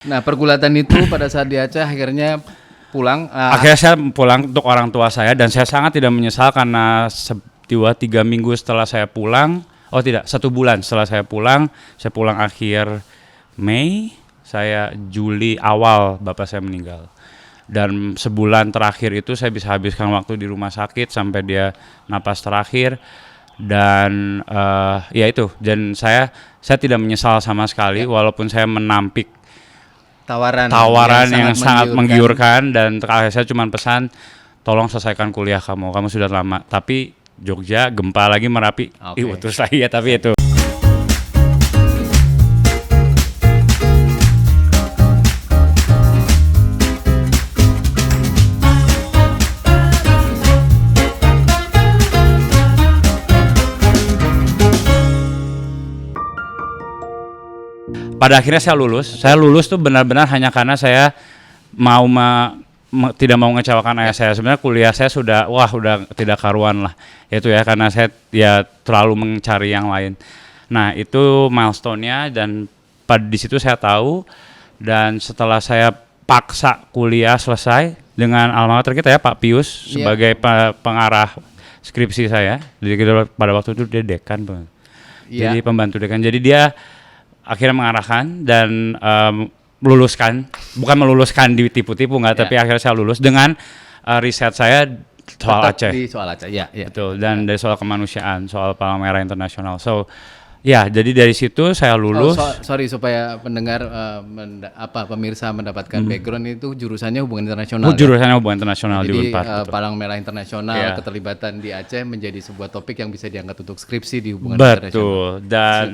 Nah, pergulatan itu pada saat di Aceh akhirnya pulang. Akhirnya saya pulang untuk orang tua saya dan saya sangat tidak menyesal karena 3 minggu setelah saya pulang, 1 bulan setelah saya pulang akhir Mei, saya Juli awal bapak saya meninggal. Dan sebulan terakhir itu saya bisa habiskan waktu di rumah sakit sampai dia napas terakhir. Dan ya itu, dan saya tidak menyesal sama sekali walaupun saya menampik tawaran yang sangat menggiurkan dan terakhir saya cuma pesan tolong selesaikan kuliah kamu sudah lama, tapi Jogja gempa lagi Merapi, utus saya tapi itu. Pada akhirnya saya lulus tuh benar-benar hanya karena saya mau tidak mau mengecewakan ayah saya. Sebenarnya kuliah saya sudah tidak karuan lah. Itu ya karena saya terlalu mencari yang lain. Nah, itu milestone-nya dan di situ saya tahu, dan setelah saya paksa kuliah selesai dengan alma mater kita ya Pak Pius sebagai pengarah skripsi saya. Jadi pada waktu itu dia dekan, jadi pembantu dekan. Jadi dia akhirnya mengarahkan dan bukan meluluskan ditipu-tipu tapi akhirnya saya lulus dengan riset saya soal Aceh. Di soal Aceh, betul, dan dari soal kemanusiaan, soal Palang Merah Internasional. So, jadi dari situ saya lulus. Sorry supaya pendengar pemirsa mendapatkan background, itu jurusannya hubungan internasional. Jurusannya hubungan internasional di Unpad. Palang Merah Internasional, keterlibatan di Aceh menjadi sebuah topik yang bisa diangkat untuk skripsi di hubungan internasional. Betul, dan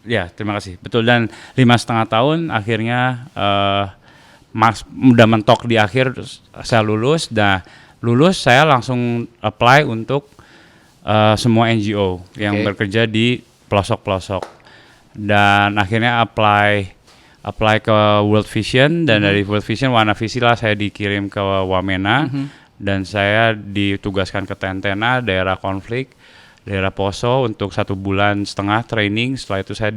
terima kasih. Betul, dan 5,5 tahun akhirnya udah mentok di akhir saya lulus. Dan lulus saya langsung apply untuk semua NGO yang bekerja di pelosok-pelosok. Dan akhirnya apply ke World Vision, dan dari World Vision Warna Visi lah saya dikirim ke Wamena, dan saya ditugaskan ke Tentena, daerah konflik, daerah Poso untuk 1,5 bulan training. Setelah itu saya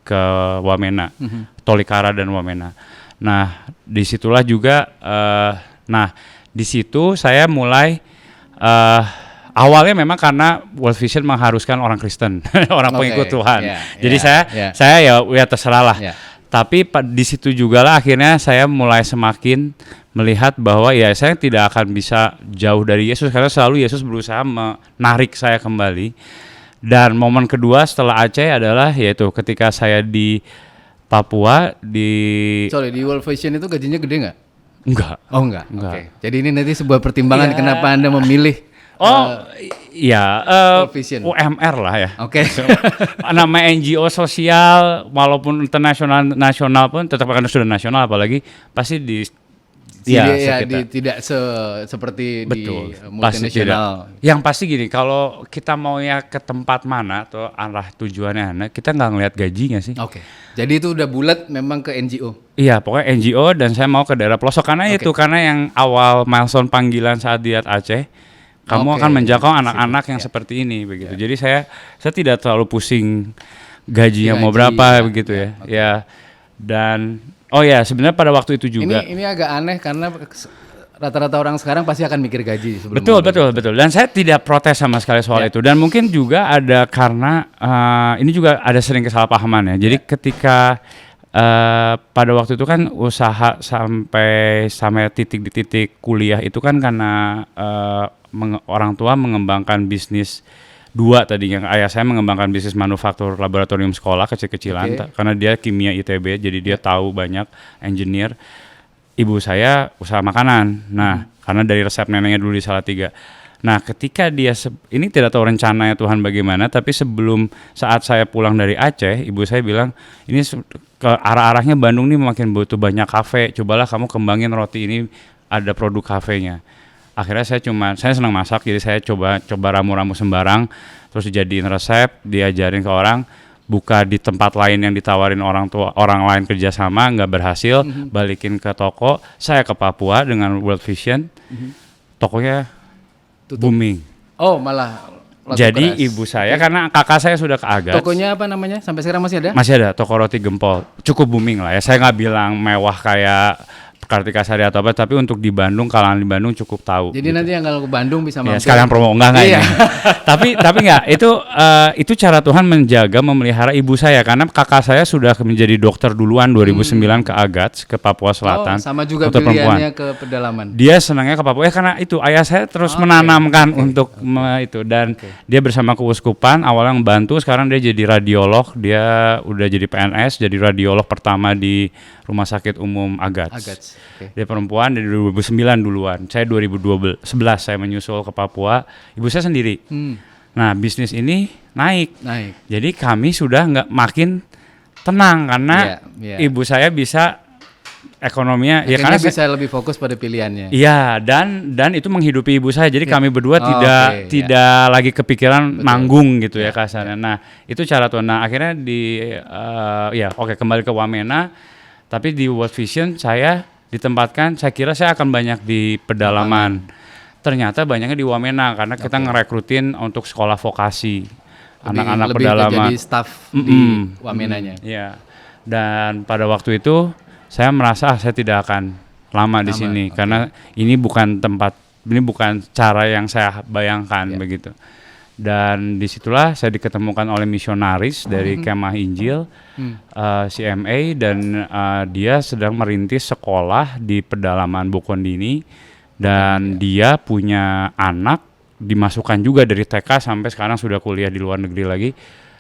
ke Wamena, Tolikara dan Wamena. Nah, disitulah juga, di situ saya mulai, awalnya memang karena World Vision mengharuskan orang Kristen, orang pengikut Tuhan. Jadi saya ya terserah lah. Tapi di situ juga lah akhirnya saya mulai semakin melihat bahwa saya tidak akan bisa jauh dari Yesus, karena selalu Yesus berusaha menarik saya kembali. Dan momen kedua setelah Aceh adalah yaitu ketika saya di Papua di World Vision itu gajinya gede nggak? Enggak. Oh enggak. Oke. Jadi ini nanti sebuah pertimbangan kenapa Anda memilih UMR lah ya. Oke. Nama NGO sosial walaupun nasional pun tetap akan sudah nasional, apalagi pasti tidak seperti betul, di multinasional. Yang pasti gini, kalau kita mau ke tempat mana atau arah tujuannya, kita nggak ngelihat gajinya sih. Oke. Jadi itu udah bulat memang ke NGO. Iya, pokoknya NGO, dan saya mau ke daerah pelosok karena karena yang awal milestone panggilan saat di Aceh, kamu akan menjangkau anak-anak yang seperti ini begitu. Jadi saya tidak terlalu pusing gajinya mau berapa begitu ya. Dan sebenarnya pada waktu itu juga. Ini agak aneh karena rata-rata orang sekarang pasti akan mikir gaji sebelum. Betul. Dan saya tidak protes sama sekali soal itu. Dan mungkin juga ada karena ini juga ada sering kesalahpahaman ya. Jadi ketika pada waktu itu kan usaha sampai di titik kuliah itu kan karena orang tua mengembangkan bisnis tadinya. Ayah saya mengembangkan bisnis manufaktur laboratorium sekolah kecil-kecilan karena dia kimia ITB, jadi dia tahu banyak engineer. Ibu saya usaha makanan. Nah, karena dari resep neneknya dulu di Salatiga. Nah, ketika dia ini tidak tahu rencananya Tuhan bagaimana, tapi saat saya pulang dari Aceh, ibu saya bilang, ini ke arah-arahnya Bandung nih makin butuh banyak kafe. Cobalah kamu kembangin roti ini, ada produk kafenya. Akhirnya saya senang masak, jadi saya coba ramu-ramu sembarang, terus dijadiin resep, diajarin ke orang, buka di tempat lain yang ditawarin orang lain kerjasama, nggak berhasil, balikin ke toko. Saya ke Papua dengan World Vision, tokonya tutup. Booming. Oh, malah laku Jadi keras. ibu saya karena kakak saya sudah ke Agats. Tokonya apa namanya? Sampai sekarang masih ada? Masih ada toko roti Gempol, cukup booming lah ya. Saya nggak bilang mewah kayak Kartika Sari atau apa, tapi untuk di Bandung, kalangan di Bandung cukup tahu. Jadi nanti yang kalau ke Bandung bisa Ya, mampir. sekalian promo enggak Iya. ini. tapi enggak, itu cara Tuhan menjaga memelihara ibu saya karena kakak saya sudah menjadi dokter duluan 2009 ke Agats ke Papua Selatan. Oh, sama juga dokter pilihannya ke pedalaman. Dia senangnya ke Papua karena itu ayah saya terus menanamkan untuk itu dan dia bersama keuskupan awalnya membantu, sekarang dia jadi radiolog, dia udah jadi PNS, jadi radiolog pertama di Rumah Sakit Umum Agats. Okay. Dia perempuan dari 2009 duluan. Saya 2011 saya menyusul ke Papua. Ibu saya sendiri. Nah, bisnis ini naik. Jadi kami sudah nggak makin tenang karena ibu saya bisa ekonominya akhirnya ya karena bisa lebih fokus pada pilihannya. Iya, dan itu menghidupi ibu saya. Jadi kami berdua tidak lagi kepikiran manggung gitu ya kasarnya. Nah, itu cara Tuhan. Nah, akhirnya kembali ke Wamena. Tapi di World Vision saya ditempatkan, saya kira saya akan banyak di pedalaman. Ternyata banyaknya di Wamena karena kita ngerekrutin untuk sekolah vokasi. Anak-anak pedalaman. Lebih jadi staff di Wamenanya. Iya. Dan pada waktu itu saya merasa saya tidak akan lama di sini karena ini bukan cara yang saya bayangkan begitu. Dan disitulah saya diketemukan oleh misionaris dari Kemah Injil, CMA, dan dia sedang merintis sekolah di pedalaman Bokondini dan dia punya anak dimasukkan juga dari TK sampai sekarang sudah kuliah di luar negeri lagi.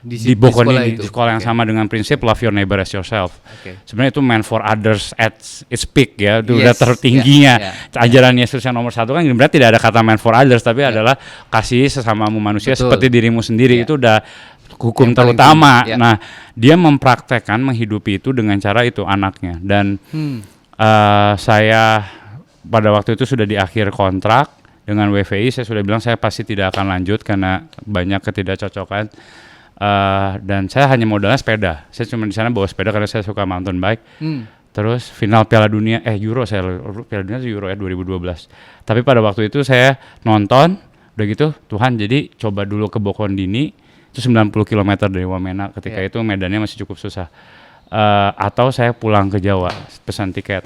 Di Bokondini, di sekolah yang sama dengan prinsip love your neighbor as yourself. Sebenarnya itu man for others at its peak ya, itu udah tertingginya. Ajaran Yesus yang nomor 1 kan sebenarnya tidak ada kata man for others, tapi adalah kasih sesamamu manusia seperti dirimu sendiri. Itu udah hukum yang terutama. Nah, dia mempraktekkan menghidupi itu dengan cara itu anaknya. Dan saya pada waktu itu sudah di akhir kontrak dengan WVI, saya sudah bilang saya pasti tidak akan lanjut karena banyak ketidakcocokan. Dan saya hanya modalnya sepeda. Saya cuma di sana bawa sepeda karena saya suka mountain bike. Terus final Piala Dunia Piala Dunia Euro 2012. Tapi pada waktu itu saya nonton, udah gitu Tuhan jadi coba dulu ke Bokondini, itu 90 km dari Wamena. Ketika itu medannya masih cukup susah. Atau saya pulang ke Jawa, pesan tiket.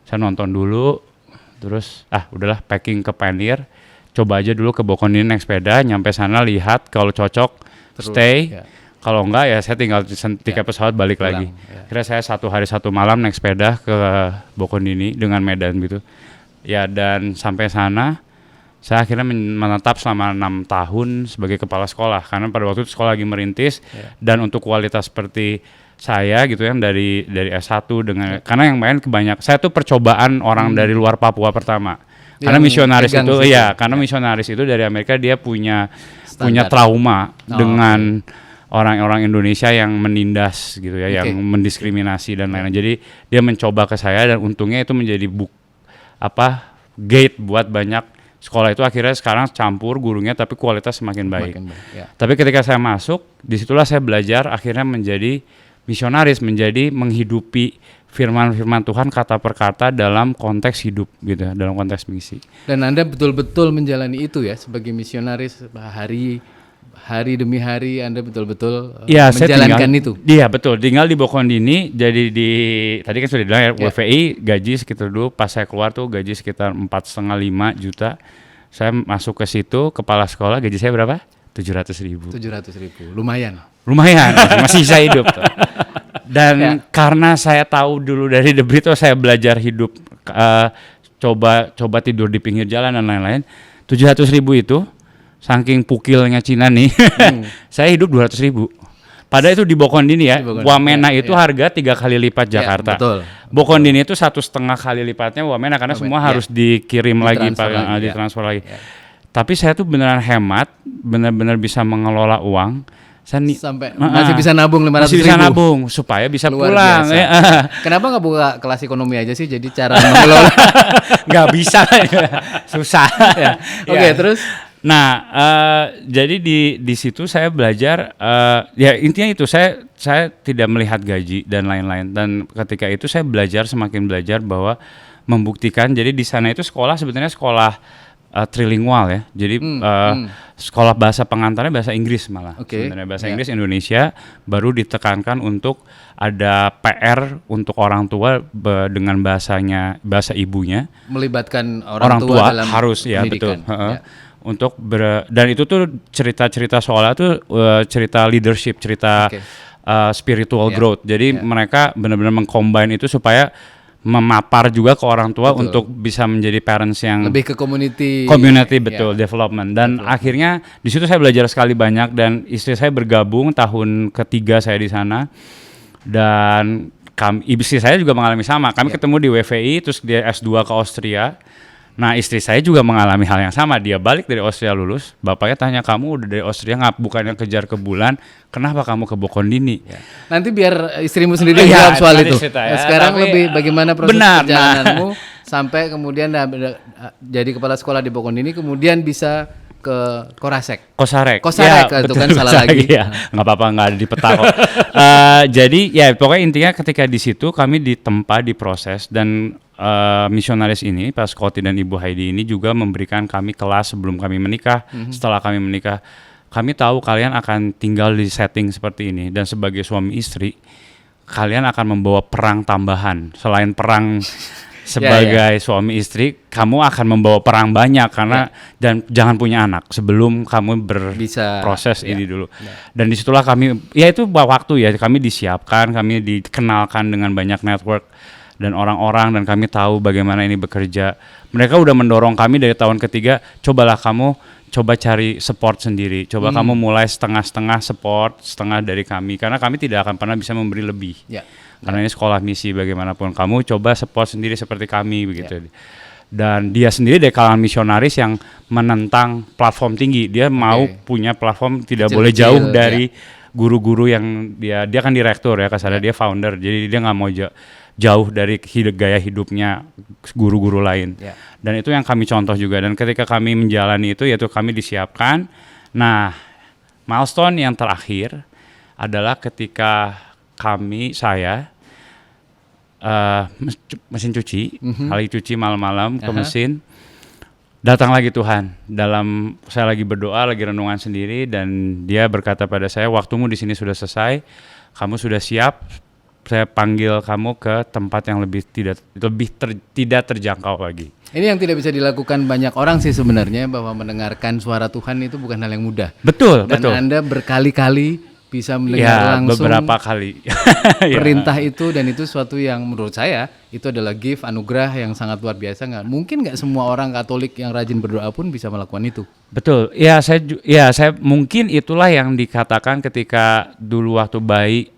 Saya nonton dulu, terus udahlah packing ke Pioneer. Coba aja dulu ke Bokondini naik sepeda, nyampe sana lihat kalau cocok stay, kalau enggak ya saya tinggal tiket pesawat balik lagi. Kira saya 1 hari 1 malam naik sepeda ke Bokondini dengan medan gitu. Ya dan sampai sana saya akhirnya menetap selama 6 tahun sebagai kepala sekolah karena pada waktu itu sekolah lagi merintis dan untuk kualitas seperti saya gitu yang dari S1 dengan karena yang main kebanyakan saya tuh percobaan orang dari luar Papua pertama. Karena misionaris itu karena misionaris itu dari Amerika dia punya trauma dengan orang-orang Indonesia yang menindas gitu ya, yang mendiskriminasi dan lain-lain. Jadi dia mencoba ke saya dan untungnya itu menjadi gate buat banyak sekolah itu akhirnya sekarang campur gurunya tapi kualitas semakin baik. Tapi ketika saya masuk, disitulah saya belajar akhirnya menjadi misionaris, menjadi menghidupi firman-firman Tuhan kata per kata dalam konteks hidup gitu, dalam konteks misi. Dan Anda betul-betul menjalani itu ya sebagai misionaris hari demi hari Anda betul-betul menjalankan itu. Iya betul, tinggal di Bokondini. Jadi tadi kan sudah bilang WVI gaji sekitar dulu pas saya keluar tuh gaji sekitar 4,5-5 juta. Saya masuk ke situ kepala sekolah gaji saya berapa? 700.000. Lumayan, masih bisa hidup. Dan karena saya tahu dulu dari The Brito saya belajar hidup, coba tidur di pinggir jalan dan lain-lain. 700.000 itu saking pukilnya Cina nih, saya hidup 200.000. Padahal itu di Bokondini ya, Wamena itu harga 3 kali lipat Jakarta. Bokondini itu 1,5 kali lipatnya Wamena karena semua harus dikirim ditransfer lagi. Tapi saya tuh beneran hemat, benar-benar bisa mengelola uang. Sampai masih bisa nabung 500.000. Masih bisa nabung supaya bisa pulang. Kenapa nggak buka kelas ekonomi aja sih? Jadi cara mengelola nggak bisa, susah. Oke, terus? Nah, jadi di situ saya belajar. Intinya itu saya tidak melihat gaji dan lain-lain. Dan ketika itu saya semakin belajar bahwa membuktikan. Jadi di sana itu sekolah sebetulnya sekolah trilingual ya. Jadi sekolah bahasa pengantarnya bahasa Inggris malah. Sebenarnya bahasa Inggris Indonesia, baru ditekankan untuk ada PR untuk orang tua dengan bahasa ibunya. Melibatkan orang tua dalam harus ya, betul. Untuk dan itu tuh cerita-cerita soalnya tuh cerita leadership, cerita spiritual growth. Jadi mereka benar-benar mengcombine itu supaya memapar juga ke orang tua untuk bisa menjadi parents yang lebih ke community development. Dan akhirnya di situ saya belajar sekali banyak, dan istri saya bergabung tahun ketiga saya di sana, dan istri saya juga mengalami sama. Kami ketemu di WVI, terus dia S2 ke Austria. Nah, istri saya juga mengalami hal yang sama. Dia balik dari Austria lulus, bapaknya tanya, kamu udah dari Austria bukannya kejar ke bulan, kenapa kamu ke Bokondini? Nanti biar istrimu sendiri jawab soal itu. Sekarang lebih bagaimana proses perjalananmu sampai kemudian jadi kepala sekolah di Bokondini, kemudian bisa ke Kosarek ya, itu kan salah lagi. Ya. Nggak apa-apa, nggak ada di peta kok. Jadi ya pokoknya intinya ketika di situ kami ditempa, diproses, dan misionaris ini, Pak Scotty dan Ibu Heidi ini juga memberikan kami kelas sebelum kami menikah. Setelah kami menikah, kami tahu kalian akan tinggal di setting seperti ini, dan sebagai suami istri kalian akan membawa perang tambahan selain perang sebagai suami istri. Kamu akan membawa perang banyak karena dan jangan punya anak sebelum kamu berproses ini dulu. Dan disitulah kami, ya itu waktu ya, kami disiapkan, kami dikenalkan dengan banyak network dan orang-orang, dan kami tahu bagaimana ini bekerja. Mereka udah mendorong kami dari tahun ketiga, cobalah kamu coba cari support sendiri, coba kamu mulai setengah-setengah support, setengah dari kami, karena kami tidak akan pernah bisa memberi lebih. Karena ini sekolah misi, bagaimanapun kamu coba support sendiri seperti kami begitu. Dan dia sendiri dari kalangan misionaris yang menentang platform tinggi. Dia mau punya platform tidak boleh jauh dari guru-guru yang dia kan direktur ya, kasarnya dia founder. Jadi dia nggak mau jauh dari gaya hidupnya guru-guru lain. Dan itu yang kami contoh juga. Dan ketika kami menjalani itu, yaitu kami disiapkan. Nah, milestone yang terakhir adalah ketika saya mesin cuci, kali cuci malam-malam ke mesin, datang lagi Tuhan. Saya lagi berdoa, lagi renungan sendiri, dan dia berkata pada saya, waktumu di sini sudah selesai, kamu sudah siap, saya panggil kamu ke tempat yang tidak terjangkau lagi. Ini yang tidak bisa dilakukan banyak orang sih sebenarnya, bahwa mendengarkan suara Tuhan itu bukan hal yang mudah. Betul. Anda berkali-kali bisa mendengar langsung beberapa kali perintah itu, dan itu suatu yang menurut saya itu adalah gift, anugerah yang sangat luar biasa. Mungkin nggak semua orang Katolik yang rajin berdoa pun bisa melakukan itu. Betul. Saya mungkin itulah yang dikatakan ketika dulu waktu bayi,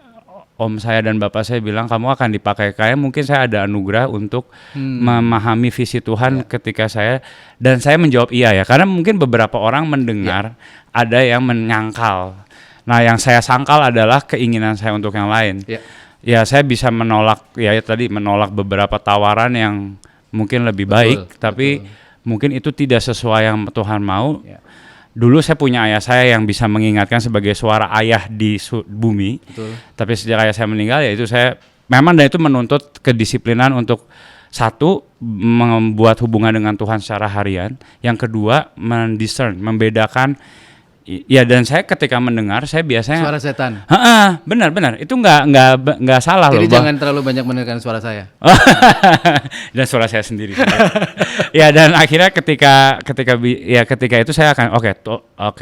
om saya dan bapak saya bilang kamu akan dipakai. Kayak mungkin saya ada anugerah untuk memahami visi Tuhan ketika dan saya menjawab iya ya, karena mungkin beberapa orang mendengar ada yang menyangkal. Nah, yang saya sangkal adalah keinginan saya untuk yang lain. Ya, saya bisa menolak beberapa tawaran yang mungkin lebih baik, tapi mungkin itu tidak sesuai yang Tuhan mau. Dulu saya punya ayah saya yang bisa mengingatkan sebagai suara ayah di bumi. Tapi sejak ayah saya meninggal, ya itu saya memang, dan itu menuntut kedisiplinan untuk satu, membuat hubungan dengan Tuhan secara harian. Yang kedua, membedakan. Ya, dan saya ketika mendengar, saya biasanya suara setan. Benar. Itu nggak salah loh. Jadi jangan terlalu banyak mendengarkan suara saya. Dan suara saya sendiri. Ya, dan akhirnya ketika itu saya akan oke,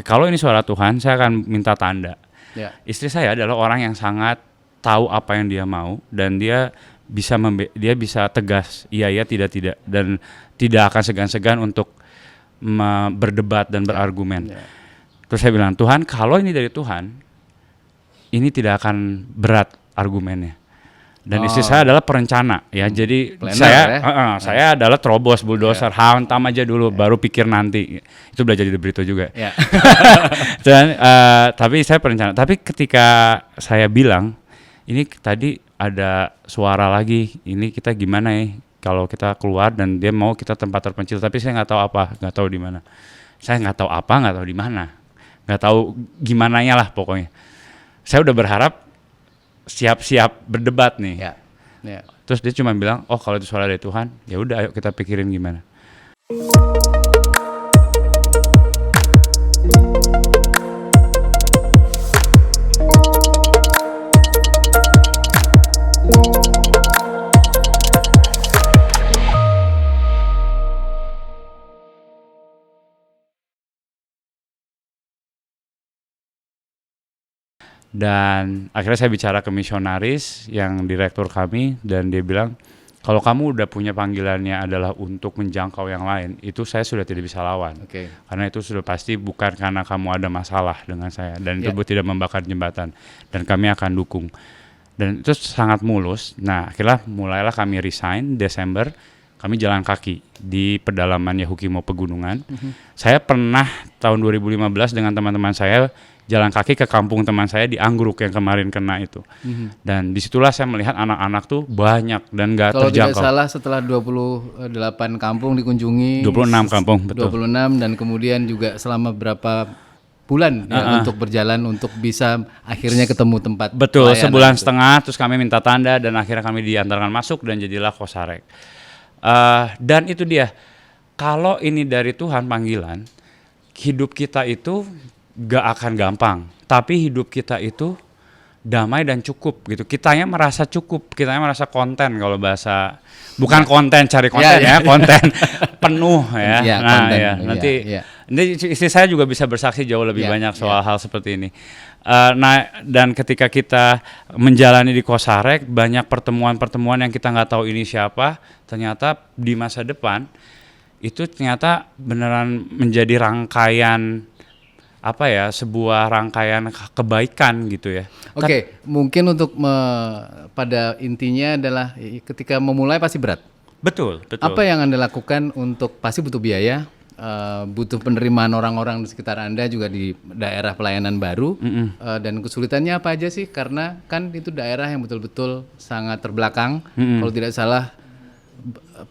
kalau ini suara Tuhan, saya akan minta tanda. Istri saya adalah orang yang sangat tahu apa yang dia mau, dan dia bisa tegas, iya tidak, dan tidak akan segan-segan untuk berdebat dan berargumen. Terus saya bilang, Tuhan, kalau ini dari Tuhan, ini tidak akan berat argumennya. Dan istri saya adalah perencana, ya. Jadi saya adalah terobos, bulldozer, hantam aja dulu, baru pikir nanti. Itu belajar di Brito juga. Dan tapi saya perencana. Tapi ketika saya bilang, ini tadi ada suara lagi, ini kita gimana ya? Kalau kita keluar dan dia mau kita tempat terpencil, tapi saya nggak tahu di mana. Saya nggak tahu apa, nggak tahu di mana. Nggak tahu gimananya lah pokoknya. Saya udah berharap siap-siap berdebat nih. Terus dia cuma bilang, oh kalau itu suara dari Tuhan, ya udah ayo kita pikirin gimana. Dan akhirnya saya bicara ke misionaris yang direktur kami, dan dia bilang, kalau kamu udah punya panggilannya adalah untuk menjangkau yang lain, itu saya sudah tidak bisa lawan. Karena itu sudah pasti bukan karena kamu ada masalah dengan saya, dan itu tidak membakar jembatan, dan kami akan dukung. Dan itu sangat mulus. Nah, akhirnya mulailah kami resign Desember, kami jalan kaki di pedalaman Yahukimo Pegunungan. Saya pernah tahun 2015 dengan teman-teman saya jalan kaki ke kampung teman saya di Anggruk yang kemarin kena itu. Dan disitulah saya melihat anak-anak tuh banyak dan gak terjangkau. Kalau tidak salah setelah 28 kampung dikunjungi. 26 kampung, betul. 26, dan kemudian juga selama berapa bulan untuk berjalan untuk bisa akhirnya ketemu tempat. Betul, sebulan setengah, terus kami minta tanda dan akhirnya kami diantarkan masuk dan jadilah Kosarek. Dan itu dia, kalau ini dari Tuhan panggilan, hidup kita itu gak akan gampang, tapi hidup kita itu damai dan cukup gitu. Kitanya merasa cukup, kitanya merasa konten, kalau bahasa bukan konten cari konten konten penuh ya. Nanti istri saya juga bisa bersaksi jauh lebih banyak soal hal seperti ini. Dan ketika kita menjalani di Kosarek, banyak pertemuan-pertemuan yang kita nggak tahu ini siapa, ternyata di masa depan itu ternyata beneran menjadi rangkaian sebuah rangkaian kebaikan gitu ya. Mungkin untuk pada intinya adalah ketika memulai pasti berat. Betul. Apa yang Anda lakukan untuk pasti butuh biaya, butuh penerimaan orang-orang di sekitar Anda juga di daerah pelayanan baru, dan kesulitannya apa aja sih? Karena kan itu daerah yang betul-betul sangat terbelakang. Kalau tidak salah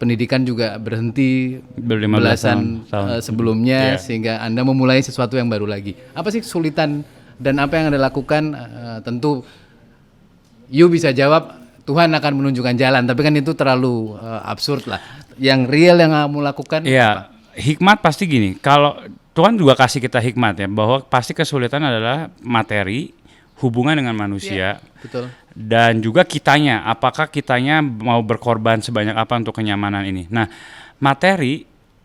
pendidikan juga berhenti belasan tahun sebelumnya, sehingga Anda memulai sesuatu yang baru lagi. Apa sih kesulitan dan apa yang Anda lakukan? Tentu you bisa jawab Tuhan akan menunjukkan jalan, tapi kan itu terlalu absurd lah. Yang real yang kamu lakukan apa? Hikmat pasti gini, kalau Tuhan juga kasih kita hikmat ya, bahwa pasti kesulitan adalah materi, hubungan dengan manusia, betul. Dan juga kitanya, apakah kitanya mau berkorban sebanyak apa untuk kenyamanan ini. Nah, materi,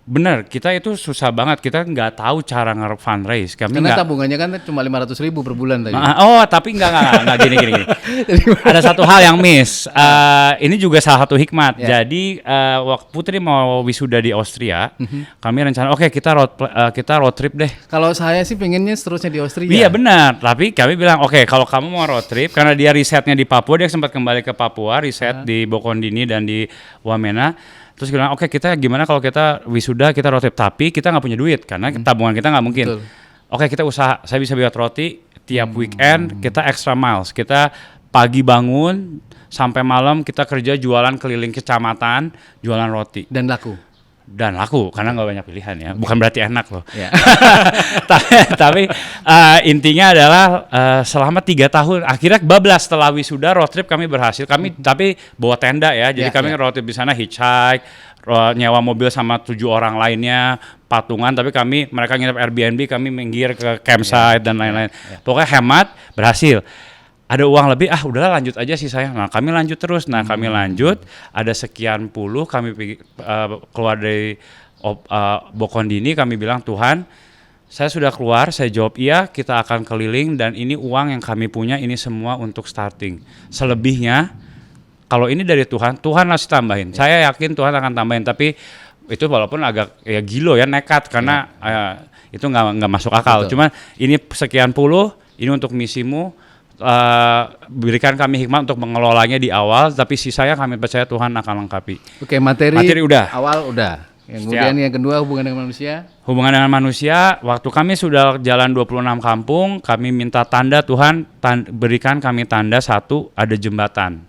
benar, kita itu susah banget, kita nggak tahu cara nge-fundraise. Karena tabungannya kan cuma 500.000 per bulan tadi. Tapi nggak gini. Ada satu hal yang miss. Ini juga salah satu hikmat. Jadi waktu Putri mau wisuda di Austria, kami rencana kita road trip deh. Kalau saya sih pengennya seterusnya di Austria. Iya benar. Tapi kami bilang kalau kamu mau road trip, karena dia risetnya di Papua, dia sempat kembali ke Papua, riset di Bokondini dan di Wamena. Terus bilang kita gimana kalau kita wisuda kita road trip, tapi kita nggak punya duit karena tabungan kita nggak mungkin. Kita usaha, saya bisa buat roti tiap weekend, kita extra miles, kita pagi bangun sampai malam kita kerja jualan keliling kecamatan, jualan roti. Dan laku karena nggak banyak pilihan ya, bukan berarti enak loh. Tapi intinya adalah selama 3 tahun akhirnya bablas. Setelah wisuda road trip kami berhasil, tapi bawa tenda ya, jadi kami road trip di sana, hitchhike, nyewa mobil sama 7 orang lainnya, patungan, tapi mereka nginep Airbnb, kami minggir ke campsite dan lain-lain. Pokoknya hemat, berhasil. Ada uang lebih, udahlah lanjut aja sih saya. Nah, kami lanjut terus. Nah, kami lanjut, ada sekian puluh, kami keluar dari Bokondini, kami bilang, Tuhan, saya sudah keluar, saya jawab iya, kita akan keliling, dan ini uang yang kami punya, ini semua untuk starting. Selebihnya, kalau ini dari Tuhan ngasih tambahin. Saya yakin Tuhan akan tambahin, tapi itu walaupun agak gilo ya, nekat, karena itu nggak masuk akal. Betul. Cuman ini sekian puluh, ini untuk misimu, berikan kami hikmat untuk mengelolanya di awal, tapi sisanya kami percaya Tuhan akan lengkapi. Materi udah. Awal udah. Kemudian yang kedua hubungan dengan manusia. Hubungan dengan manusia, waktu kami sudah jalan 26 kampung, kami minta tanda, Tuhan berikan kami tanda, satu, ada jembatan.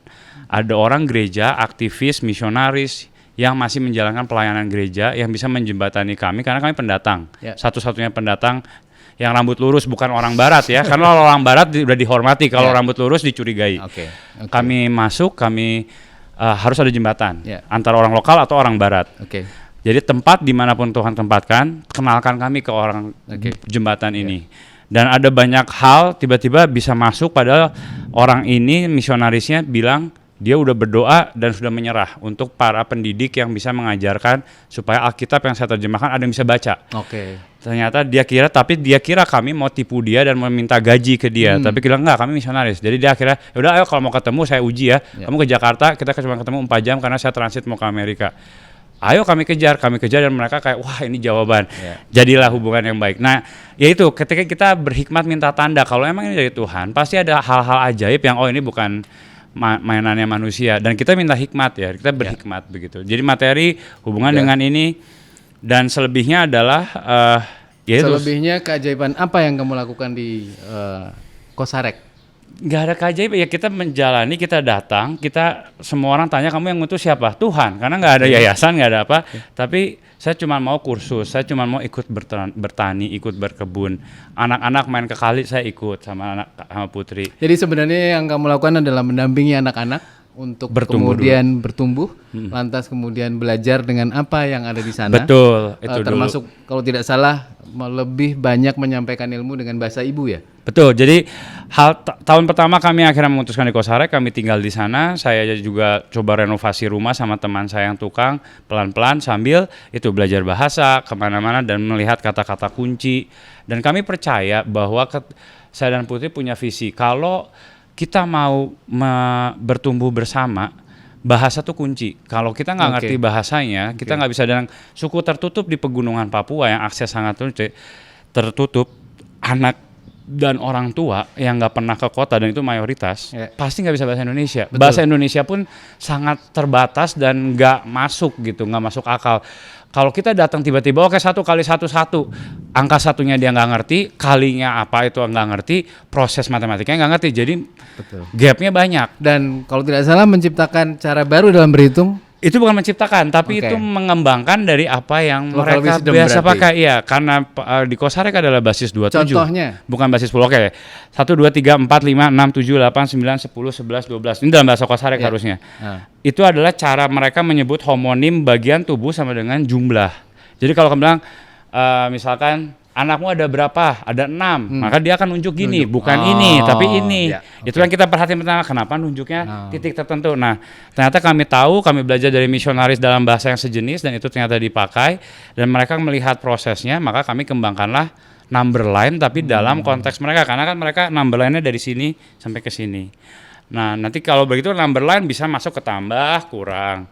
Ada orang gereja, aktivis, misionaris yang masih menjalankan pelayanan gereja yang bisa menjembatani kami, karena kami pendatang. Satu-satunya pendatang yang rambut lurus, bukan orang barat ya, karena orang barat udah dihormati, kalau rambut lurus dicurigai. Kami masuk, harus ada jembatan antara orang lokal atau orang barat. Jadi tempat dimanapun Tuhan tempatkan, kenalkan kami ke orang jembatan ini. Dan ada banyak hal tiba-tiba bisa masuk, padahal orang ini misionarisnya bilang dia udah berdoa dan sudah menyerah untuk para pendidik yang bisa mengajarkan supaya Alkitab yang saya terjemahkan ada yang bisa baca. Ternyata dia kira kami mau tipu dia dan meminta gaji ke dia, tapi bilang enggak, kami misionaris. Jadi dia akhirnya, yaudah ayo kalau mau ketemu saya uji ya, kamu ke Jakarta, kita cuma ketemu 4 jam karena saya transit mau ke Amerika. Ayo kami kejar dan mereka kayak wah ini jawaban. Jadilah hubungan yang baik. Nah, yaitu ketika kita berhikmat minta tanda, kalau emang ini dari Tuhan, pasti ada hal-hal ajaib yang ini bukan mainannya manusia, dan kita minta hikmat ya, kita berhikmat begitu. Jadi materi hubungan dengan ini, dan selebihnya adalah selebihnya keajaiban apa yang kamu lakukan di Kosarek? Gak ada keajaiban ya, kita menjalani, kita datang, kita semua orang tanya kamu yang ngutus siapa? Tuhan, karena nggak ada yayasan, nggak ada apa. Tapi saya cuma mau kursus, saya cuma mau ikut bertani, ikut berkebun. Anak-anak main ke kali saya ikut sama putri. Jadi sebenarnya yang kamu lakukan adalah mendampingi anak-anak untuk kemudian bertumbuh, lantas kemudian belajar dengan apa yang ada di sana. Betul, itu termasuk dulu. Kalau tidak salah lebih banyak menyampaikan ilmu dengan bahasa ibu ya. Betul. Jadi tahun pertama kami akhirnya memutuskan di Kosarek, kami tinggal di sana. Saya juga coba renovasi rumah sama teman saya yang tukang, pelan-pelan sambil itu belajar bahasa kemana-mana dan melihat kata-kata kunci. Dan kami percaya bahwa saya dan Putri punya visi. Kalau kita mau bertumbuh bersama, bahasa tuh kunci. Kalau kita nggak ngerti bahasanya, kita nggak bisa. Dan suku tertutup di pegunungan Papua yang akses sangat tertutup, anak dan orang tua yang nggak pernah ke kota dan itu mayoritas, pasti nggak bisa bahasa Indonesia. Betul. Bahasa Indonesia pun sangat terbatas dan nggak masuk gitu, nggak masuk akal. Kalau kita datang tiba-tiba, 1 kali 1, angka satunya dia nggak ngerti, kalinya apa itu nggak ngerti, proses matematikanya nggak ngerti, jadi gapnya banyak. Dan kalau tidak salah menciptakan cara baru dalam berhitung. Itu bukan menciptakan, tapi itu mengembangkan dari apa yang mereka biasa pakai. Iya, karena di Kosarek adalah basis 27. Contohnya? Bukan basis 10, 1, 2, 3, 4, 5, 6, 7, 8, 9, 10, 11, 12. Ini dalam bahasa Kosarek harusnya. Itu adalah cara mereka menyebut homonim bagian tubuh sama dengan jumlah. Jadi kalau kamu bilang, misalkan, anakmu ada berapa? Ada 6. Maka dia akan nunjuk gini, bukan ini, tapi ini. Itu yang kita perhatiin pertama, kenapa nunjuknya titik tertentu. Nah, ternyata kami tahu, kami belajar dari misionaris dalam bahasa yang sejenis, dan itu ternyata dipakai, dan mereka melihat prosesnya, maka kami kembangkanlah number line, tapi dalam konteks mereka, karena kan mereka number line-nya dari sini sampai ke sini. Nah, nanti kalau begitu number line bisa masuk ke tambah, kurang.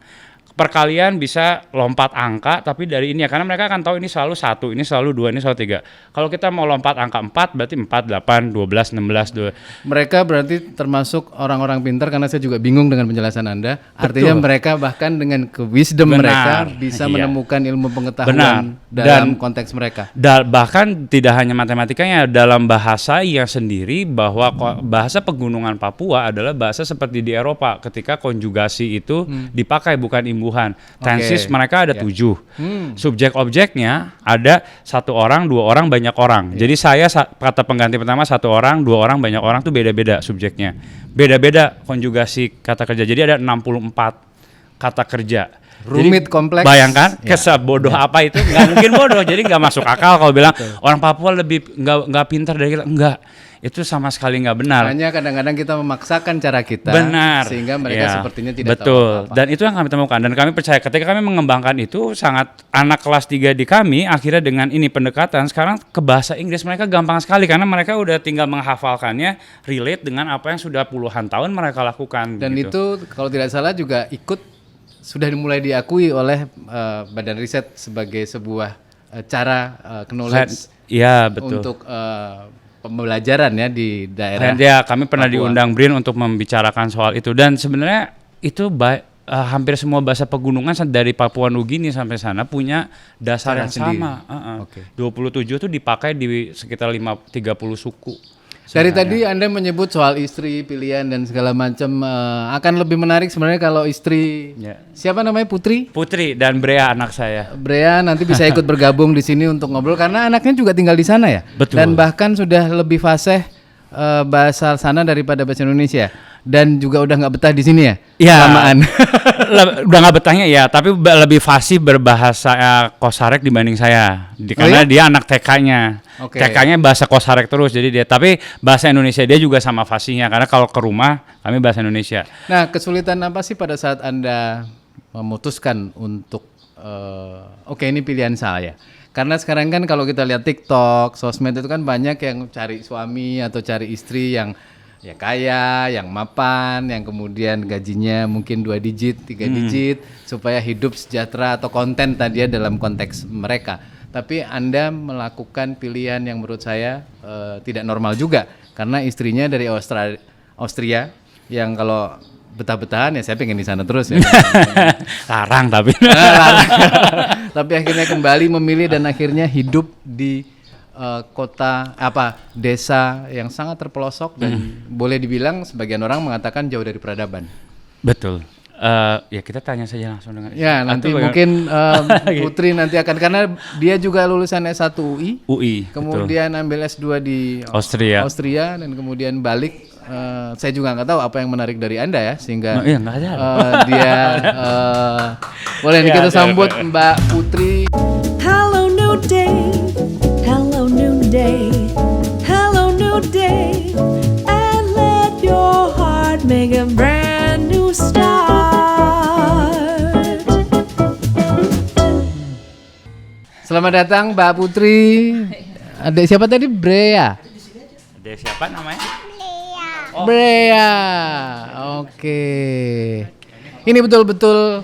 Perkalian bisa lompat angka, tapi dari ini ya, karena mereka akan tahu ini selalu 1, ini selalu 2, ini selalu 3. Kalau kita mau lompat angka 4, berarti 4, 8, 12, 16, 2. Mereka berarti termasuk orang-orang pintar, karena saya juga bingung dengan penjelasan Anda. Artinya mereka bahkan dengan wisdom mereka bisa menemukan ilmu pengetahuan dalam konteks mereka. Bahkan tidak hanya matematikanya, dalam bahasa yang sendiri, bahwa bahasa pegunungan Papua adalah bahasa seperti di Eropa, ketika konjugasi itu dipakai bukan imbuhan. Tenses mereka ada 7. Subjek objeknya ada 1 orang, 2 orang, banyak orang. Jadi saya kata pengganti pertama 1 orang, 2 orang, banyak orang tuh beda-beda subjeknya. Beda-beda konjugasi kata kerja. Jadi ada 64 kata kerja. Rumit, kompleks. Bayangkan bodoh apa itu, nggak mungkin bodoh. Jadi nggak masuk akal kalau bilang orang Papua lebih nggak pintar dari kita. Enggak. Itu sama sekali nggak benar. Hanya kadang-kadang kita memaksakan cara kita, sehingga mereka sepertinya tidak tahu apa-apa. Dan itu yang kami temukan, dan kami percaya ketika kami mengembangkan itu, sangat anak kelas 3 di kami akhirnya dengan ini pendekatan, sekarang ke bahasa Inggris mereka gampang sekali, karena mereka udah tinggal menghafalkannya, relate dengan apa yang sudah puluhan tahun mereka lakukan. Dan itu kalau tidak salah juga sudah dimulai diakui oleh Badan Riset sebagai sebuah cara knowledge untuk pembelajaran ya di daerah. Ya, kami pernah diundang BRIN untuk membicarakan soal itu, dan sebenarnya itu hampir semua bahasa pegunungan dari Papua Nugini sampai sana punya dasar yang sama. 27 itu dipakai di sekitar 30 suku. Dari tadi Anda menyebut soal istri, pilihan dan segala macam, akan lebih menarik sebenarnya kalau istri, siapa namanya, Putri? Putri dan Brea anak saya. Brea nanti bisa ikut bergabung di sini untuk ngobrol, karena anaknya juga tinggal di sana ya. Betul. Dan bahkan sudah lebih fasih bahasa sana daripada bahasa Indonesia. dan juga udah nggak betah di sini ya? Iya. Lamaan. Udah nggak betahnya ya, tapi lebih fasih berbahasa Kosarek dibanding saya. Karena dia anak TK-nya. TK-nya bahasa Kosarek terus, jadi dia. Tapi bahasa Indonesia dia juga sama fasihnya. Karena kalau ke rumah kami bahasa Indonesia. Nah, kesulitan apa sih pada saat Anda memutuskan untuk oke, ini pilihan saya? Karena sekarang kan kalau kita lihat TikTok, sosmed itu kan banyak yang cari suami atau cari istri yang ya kaya, yang mapan, yang kemudian gajinya mungkin 2 digit, 3 digit supaya hidup sejahtera atau konten tadi ya dalam konteks mereka. Tapi Anda melakukan pilihan yang menurut saya tidak normal juga karena istrinya dari Austria yang kalau betah-betahan ya saya pengen di sana terus ya. Larang tapi. Tapi akhirnya kembali memilih dan akhirnya hidup di kota desa yang sangat terpelosok dan boleh dibilang sebagian orang mengatakan jauh dari peradaban. Betul. Ya kita tanya saja langsung dengan. Ya nanti mungkin Putri nanti akan karena dia juga lulusan S1 UI. Kemudian betul. Ambil S2 di Austria dan kemudian balik. Saya juga nggak tahu apa yang menarik dari Anda ya sehingga dia boleh nih kita sambut Mbak Putri. Hello new day. Hello new day, hello new day, and let your heart make a brand new start. Selamat datang Mbak Putri. Ada siapa tadi? Brea. Ada siapa namanya? Brea. Oke. Ini betul-betul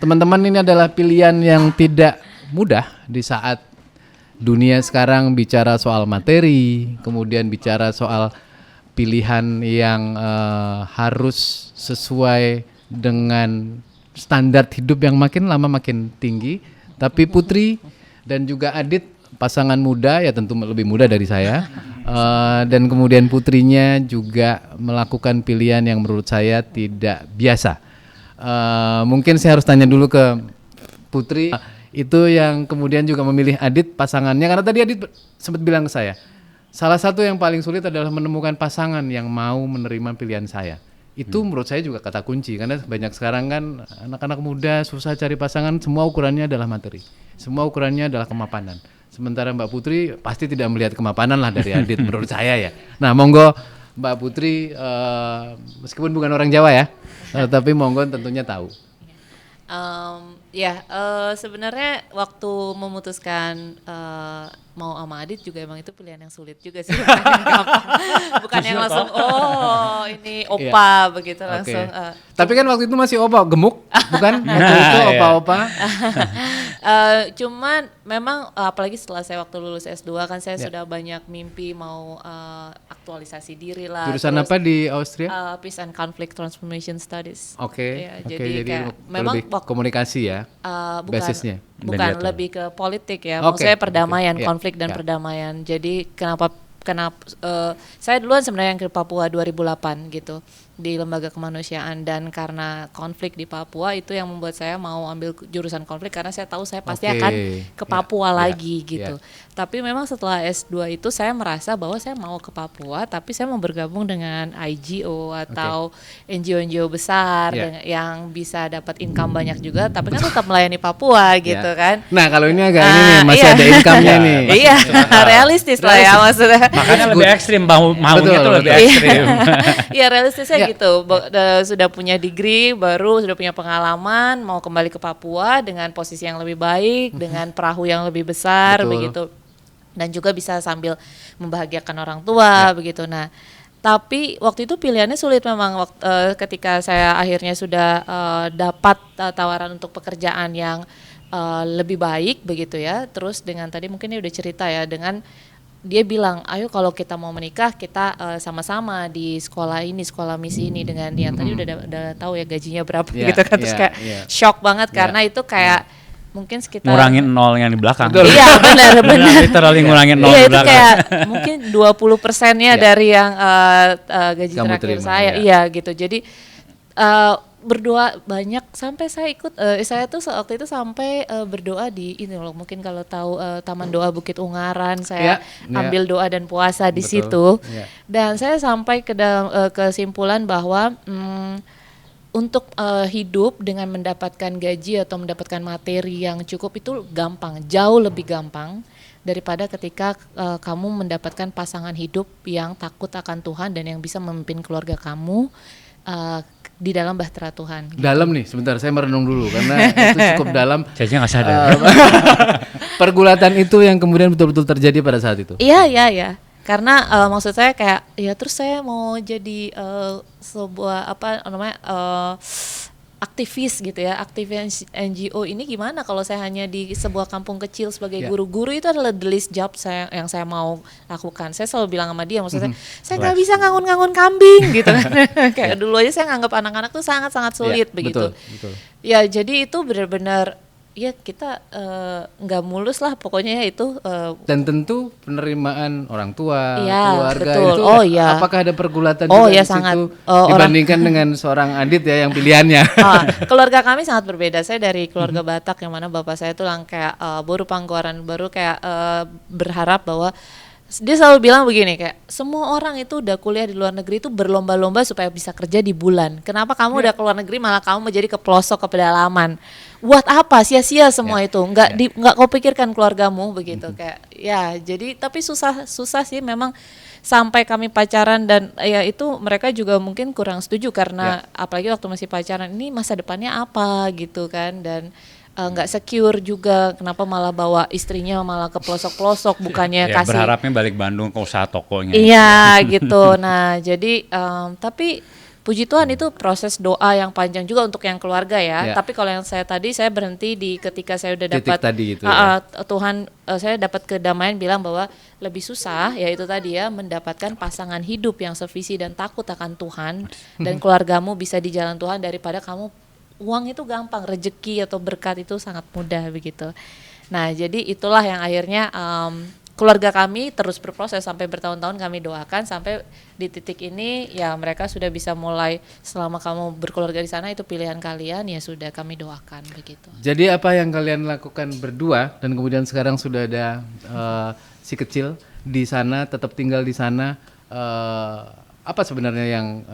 teman-teman ini adalah pilihan yang tidak mudah di saat dunia sekarang bicara soal materi, kemudian bicara soal pilihan yang harus sesuai dengan standar hidup yang makin lama makin tinggi. Tapi Putri dan juga Adit, pasangan muda ya tentu lebih muda dari saya, dan kemudian putrinya juga melakukan pilihan yang menurut saya tidak biasa. Mungkin saya harus tanya dulu ke Putri. Itu yang kemudian juga memilih Adit pasangannya karena tadi Adit sempat bilang ke saya salah satu yang paling sulit adalah menemukan pasangan yang mau menerima pilihan saya. Itu menurut saya juga kata kunci karena banyak sekarang kan anak-anak muda susah cari pasangan, semua ukurannya adalah materi, semua ukurannya adalah kemapanan. Sementara Mbak Putri pasti tidak melihat kemapanan lah dari Adit menurut saya ya. Nah monggo Mbak Putri meskipun bukan orang Jawa ya, tapi monggo tentunya tahu. Sebenarnya waktu memutuskan mau sama Adit juga emang itu pilihan yang sulit juga sih. Bukan yang langsung ini opa begitu langsung. Tapi kan waktu itu masih opa gemuk, bukan? Waktu itu opa-opa. Cuman memang apalagi setelah saya waktu lulus S2 kan saya sudah banyak mimpi mau aktualisasi diri lah. Jurusan apa di Austria? Peace and Conflict Transformation Studies. Jadi memang lebih komunikasi ya. Basisnya. Bukan lebih ke politik ya. Maksudnya perdamaian, konflik dan perdamaian. Jadi kenapa saya duluan sebenarnya yang ke Papua 2008 gitu di lembaga kemanusiaan, dan karena konflik di Papua itu yang membuat saya mau ambil jurusan konflik karena saya tahu saya pasti akan ke Papua lagi gitu. Tapi memang setelah S2 itu saya merasa bahwa saya mau ke Papua tapi saya mau bergabung dengan IGO atau NGO-NGO besar yang bisa dapat income banyak juga tapi kan tetap melayani Papua gitu kan. Nah kalau ini agak ini nih masih ada income-nya nih. Iya, realistis lah ya maksudnya. Makanya lebih ekstrim, maunya tuh lebih ekstrim. Iya realistisnya gitu, sudah punya degree, baru sudah punya pengalaman, mau kembali ke Papua dengan posisi yang lebih baik, dengan perahu yang lebih besar begitu, dan juga bisa sambil membahagiakan orang tua begitu. Nah, tapi waktu itu pilihannya sulit memang ketika saya akhirnya sudah dapat tawaran untuk pekerjaan yang lebih baik begitu ya. Terus dengan tadi mungkin dia udah cerita ya, dengan dia bilang, ayo kalau kita mau menikah kita sama-sama di sekolah ini, sekolah misi ini, dengan yang tadi udah tahu ya gajinya berapa gitu kan. Terus kayak shock banget karena itu kayak mungkin sekitar ngurangin nol yang di belakang. Iya benar. Literally ngurangin nol di itu belakang. kayak mungkin 20%-nya dari yang gaji terakhir saya. Iya gitu. Jadi berdoa banyak sampai saya ikut saya tuh waktu itu sampai berdoa di ini loh, mungkin kalau tahu Taman Doa Bukit Ungaran, saya ambil doa dan puasa di situ. Dan saya sampai ke dalam kesimpulan bahwa untuk hidup dengan mendapatkan gaji atau mendapatkan materi yang cukup itu gampang, jauh lebih gampang daripada ketika kamu mendapatkan pasangan hidup yang takut akan Tuhan dan yang bisa memimpin keluarga kamu di dalam bahtera Tuhan. Gitu. Dalam nih, sebentar saya merenung dulu karena itu cukup dalam. Saya nggak sadar. Pergulatan itu yang kemudian betul-betul terjadi pada saat itu. Iya. Karena maksud saya kayak ya terus saya mau jadi sebuah apa namanya aktivis gitu ya, aktivis NGO ini gimana kalau saya hanya di sebuah kampung kecil sebagai guru-guru, itu adalah the least job yang saya mau lakukan. Saya selalu bilang sama dia, maksudnya saya nggak bisa ngangun-ngangun kambing gitu. Kayak dulu aja saya nganggap anak-anak tuh sangat-sangat sulit begitu. Betul. Ya jadi itu benar-benar ya kita nggak mulus lah pokoknya ya itu. Dan tentu penerimaan orang tua, keluarga betul. itu apakah ada pergulatan juga di sangat, situ dibandingkan dengan seorang Adit ya yang pilihannya? Keluarga kami sangat berbeda. Saya dari keluarga Batak yang mana bapak saya tuh kayak baru panggoran, baru kayak berharap bahwa dia selalu bilang begini, kayak semua orang itu udah kuliah di luar negeri itu berlomba-lomba supaya bisa kerja di bulan. Kenapa kamu udah keluar negeri malah kamu menjadi ke pelosok, ke pedalaman? Buat apa? Sia-sia semua itu. Nggak kau pikirkan keluargamu begitu kayak ya. Jadi tapi susah sih memang sampai kami pacaran dan ya itu mereka juga mungkin kurang setuju karena apalagi waktu masih pacaran ini masa depannya apa gitu kan, dan nggak secure juga, kenapa malah bawa istrinya malah ke pelosok-pelosok bukannya kasih. Berharapnya balik Bandung ke usaha tokonya. Iya gitu. Nah jadi tapi puji Tuhan itu proses doa yang panjang juga untuk yang keluarga ya. Tapi kalau yang saya tadi saya berhenti di ketika saya udah dapat Tuhan, saya dapat kedamaian bilang bahwa lebih susah yaitu tadi ya mendapatkan pasangan hidup yang sevisi dan takut akan Tuhan dan keluargamu bisa di jalan Tuhan daripada kamu uang itu gampang, rezeki atau berkat itu sangat mudah begitu. Nah jadi itulah yang akhirnya keluarga kami terus berproses sampai bertahun-tahun kami doakan sampai di titik ini ya mereka sudah bisa mulai, selama kamu berkeluarga di sana itu pilihan kalian, ya sudah kami doakan begitu. Jadi apa yang kalian lakukan berdua dan kemudian sekarang sudah ada si kecil di sana, tetap tinggal di sana, apa sebenarnya yang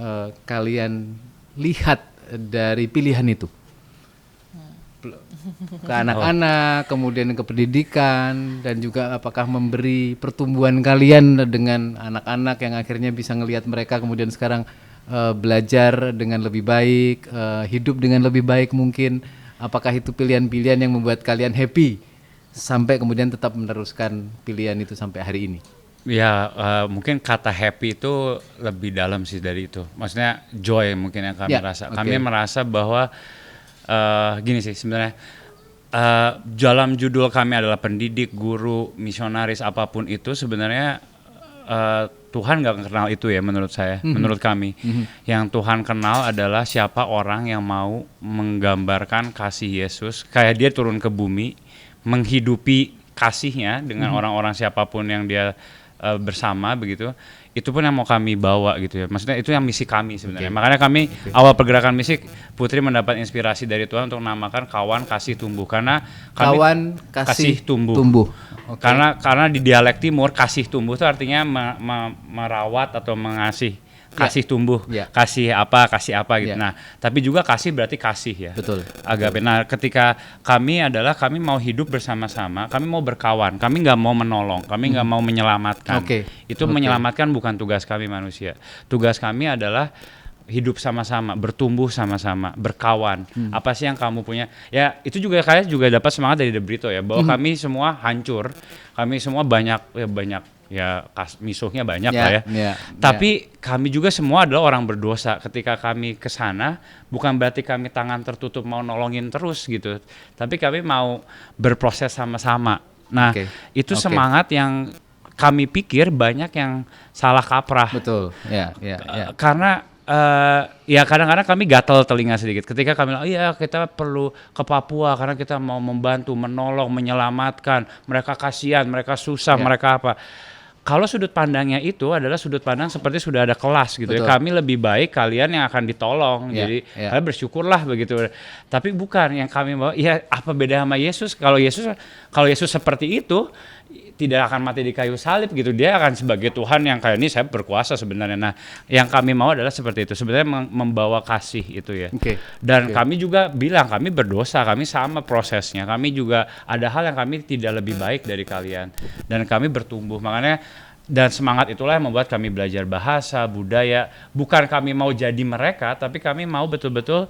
kalian lihat dari pilihan itu ke anak-anak, kemudian ke pendidikan, dan juga apakah memberi pertumbuhan kalian dengan anak-anak yang akhirnya bisa ngelihat mereka kemudian sekarang belajar dengan lebih baik, hidup dengan lebih baik mungkin. Apakah itu pilihan-pilihan yang membuat kalian happy sampai kemudian tetap meneruskan pilihan itu sampai hari ini? Ya mungkin kata happy itu lebih dalam sih dari itu. Maksudnya joy mungkin yang kami rasa. Kami merasa bahwa gini sih sebenarnya dalam judul kami adalah pendidik, guru, misionaris, apapun itu sebenarnya Tuhan nggak kenal itu ya menurut saya, menurut kami. Yang Tuhan kenal adalah siapa orang yang mau menggambarkan kasih Yesus, kayak dia turun ke bumi, menghidupi kasihnya dengan orang-orang siapapun yang dia bersama begitu. Itu pun yang mau kami bawa gitu ya. Maksudnya itu yang misi kami sebenarnya. Makanya kami awal pergerakan misi, Putri mendapat inspirasi dari Tuhan untuk menamakan Kawan Kasih Tumbuh, karena kami Kawan Kasih Tumbuh. Karena di dialek Timur kasih tumbuh itu artinya merawat atau mengasih. Kasih tumbuh, kasih apa gitu. Nah, tapi juga kasih berarti kasih ya. Betul. Agape. Nah, ketika kami mau hidup bersama-sama, kami mau berkawan, kami nggak mau menolong, kami nggak mau menyelamatkan. Itu menyelamatkan bukan tugas kami manusia. Tugas kami adalah hidup sama-sama, bertumbuh sama-sama, berkawan. Apa sih yang kamu punya? Ya, itu juga kalian juga dapat semangat dari The Brito ya, bahwa kami semua hancur, kami semua banyak misuhnya banyak lah ya. Tapi kami juga semua adalah orang berdosa. Ketika kami ke sana, bukan berarti kami tangan tertutup mau nolongin terus gitu. Tapi kami mau berproses sama-sama. Nah, itu semangat yang kami pikir banyak yang salah kaprah. Betul. Karena ya kadang-kadang kami gatal telinga sedikit ketika kami bilang, iya kita perlu ke Papua karena kita mau membantu, menolong, menyelamatkan. Mereka kasihan, mereka susah, mereka apa. kalau sudut pandangnya itu adalah sudut pandang seperti sudah ada kelas gitu ya. Betul. Kami lebih baik, kalian yang akan ditolong. Iya, Jadi iya. kalian bersyukurlah begitu. Tapi bukan yang kami bawa. Ya apa beda sama Yesus? Kalau Yesus seperti itu tidak akan mati di kayu salib gitu. Dia akan sebagai Tuhan yang kayak ini saya berkuasa sebenarnya. Nah, yang kami mau adalah seperti itu. Sebenarnya membawa kasih itu ya. Oke. Dan kami juga bilang kami berdosa, kami sama prosesnya. Kami juga ada hal yang kami tidak lebih baik dari kalian. Dan kami bertumbuh. Makanya dan semangat itulah yang membuat kami belajar bahasa, budaya. Bukan kami mau jadi mereka, tapi kami mau betul-betul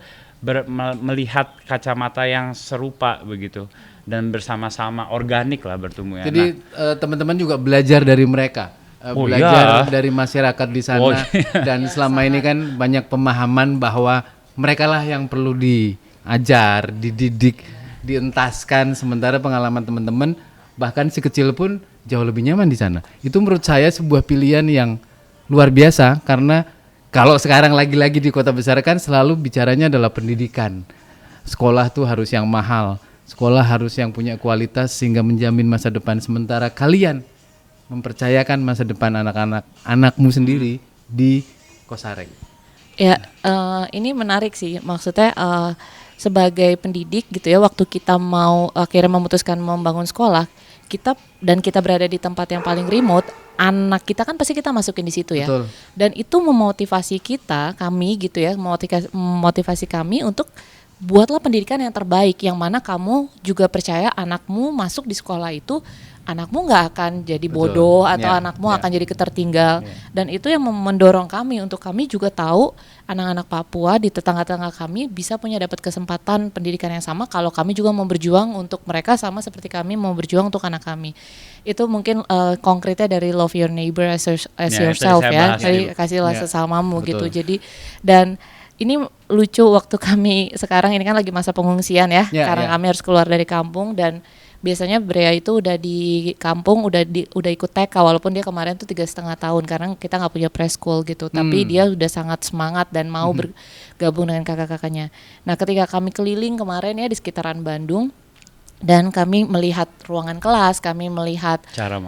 melihat kacamata yang serupa begitu. Dan bersama-sama organik lah bertumbuh ya. Jadi teman-teman juga belajar dari mereka. Belajar dari masyarakat di sana. Dan selama ini kan banyak pemahaman bahwa mereka lah yang perlu diajar, dididik, dientaskan. Sementara pengalaman teman-teman bahkan si kecil pun jauh lebih nyaman di sana. Itu menurut saya sebuah pilihan yang luar biasa, karena kalau sekarang lagi-lagi di kota besar kan selalu bicaranya adalah pendidikan. Sekolah tuh harus yang mahal, sekolah harus yang punya kualitas sehingga menjamin masa depan. Sementara kalian mempercayakan masa depan anakmu sendiri di Kosarek. Ya, ini menarik sih. Maksudnya sebagai pendidik gitu ya, waktu kita mau akhirnya memutuskan membangun sekolah, kita berada di tempat yang paling remote, anak kita kan pasti kita masukin di situ ya. Betul. Dan itu memotivasi kami gitu ya, memotivasi kami untuk buatlah pendidikan yang terbaik, yang mana kamu juga percaya anakmu masuk di sekolah itu, anakmu nggak akan jadi bodoh atau anakmu akan jadi ketertinggal. Dan itu yang mendorong kami untuk kami juga tahu anak-anak Papua di tetangga-tetangga kami bisa dapat kesempatan pendidikan yang sama kalau kami juga mau berjuang untuk mereka sama seperti kami mau berjuang untuk anak kami. Itu mungkin konkretnya dari love your neighbor as yourself ya. Kasihlah sesamamu gitu. Jadi dan ini lucu waktu kami sekarang ini kan lagi masa pengungsian ya, karena kami harus keluar dari kampung. Dan biasanya Brea itu udah di kampung, udah ikut TK, walaupun dia kemarin tuh 3,5 tahun karena kita nggak punya preschool gitu. Tapi dia udah sangat semangat dan mau bergabung dengan kakak-kakaknya. Nah, ketika kami keliling kemarin ya di sekitaran Bandung, dan kami melihat ruangan kelas, kami melihat cara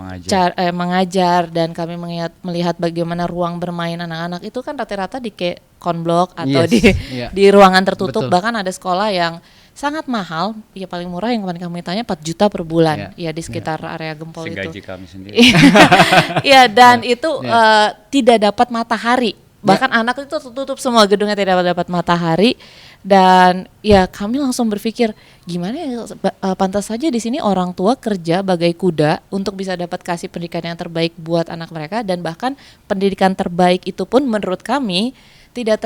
mengajar, dan kami melihat bagaimana ruang bermain anak-anak itu kan rata-rata di kayak konblok atau di ruangan tertutup. Betul. Bahkan ada sekolah yang sangat mahal, ya paling murah yang kemarin kami tanya 4 juta per bulan, ya di sekitar area Gempol itu. Segaji kami sendiri. Iya, dan itu tidak dapat matahari. Bahkan anak itu tertutup semua, gedungnya tidak dapat matahari. Dan ya kami langsung berpikir gimana ya, pantas saja di sini orang tua kerja bagai kuda untuk bisa dapat kasih pendidikan yang terbaik buat anak mereka. Dan bahkan pendidikan terbaik itu pun menurut kami tidak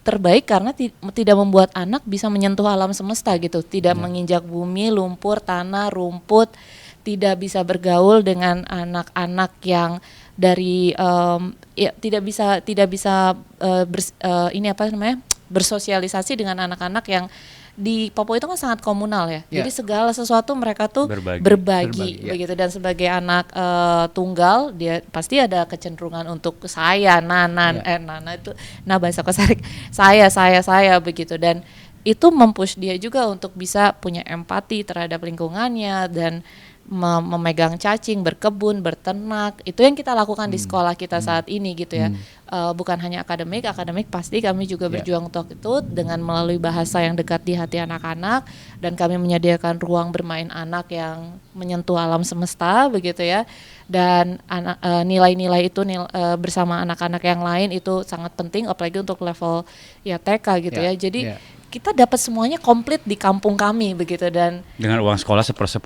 terbaik karena tidak membuat anak bisa menyentuh alam semesta gitu, tidak menginjak bumi, lumpur, tanah, rumput, tidak bisa bergaul dengan anak-anak yang dari tidak bisa bersosialisasi dengan anak-anak yang di Papua itu kan sangat komunal ya. Jadi segala sesuatu mereka tuh berbagi begitu. Dan sebagai anak tunggal, dia pasti ada kecenderungan untuk saya, Nana itu, bahasa Kosarek, saya begitu. Dan itu mempush dia juga untuk bisa punya empati terhadap lingkungannya dan memegang cacing, berkebun, berternak. Itu yang kita lakukan di sekolah kita saat ini gitu ya. Bukan hanya akademik pasti kami juga berjuang untuk itu dengan melalui bahasa yang dekat di hati anak-anak, dan kami menyediakan ruang bermain anak yang menyentuh alam semesta begitu ya. Dan nilai-nilai itu bersama anak-anak yang lain itu sangat penting, apalagi untuk level ya TK gitu ya. Jadi kita dapat semuanya komplit di kampung kami begitu, dan dengan uang sekolah 1/10